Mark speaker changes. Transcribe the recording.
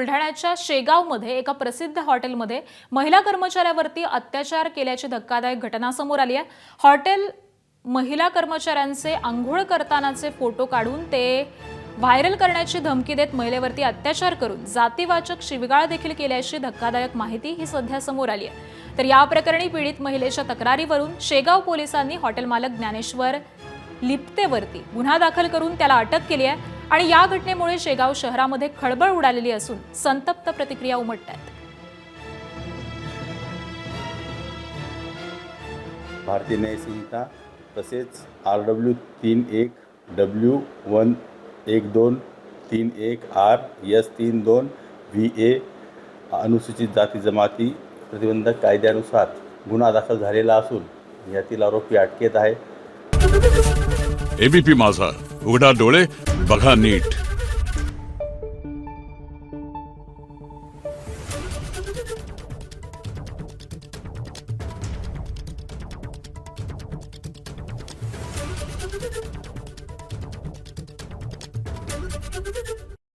Speaker 1: बुलढाण्याच्या शेगावमध्ये एका प्रसिद्ध हॉटेलमध्ये महिला कर्मचाऱ्यावरती अत्याचार केल्याची धक्कादायक घटना समोर आली आहे। हॉटेल महिला कर्मचाऱ्यांचे अंघोळ करतानाचे फोटो काढून ते व्हायरल करण्याची धमकी देत महिलेवरती अत्याचार करून जातीवाचक शिवीगाळ देखील केल्याची धक्कादायक माहिती ही सध्या समोर आली आहे। तर या प्रकरणी पीडित महिलेच्या तक्रारीवरून शेगाव पोलिसांनी हॉटेल मालक ज्ञानेश्वर लिप्तेवरती गुन्हा दाखल करून त्याला अटक केली आहे आणि या घटनेमुळे शेगाव शहरामध्ये खळबळ उडालेली असून संतप्त प्रतिक्रिया उमटतात।
Speaker 2: भारतीय न्याय संहिता तसेच RW 31 W 112 31 R S 32 VA अनुसूचित जाती जमाती प्रतिबंधक कायद्यानुसार गुन्हा दाखल झालेला असून यातील आरोपी अटकेत आहे।
Speaker 3: ABP माझा, उघडा डोळे बघा नीट।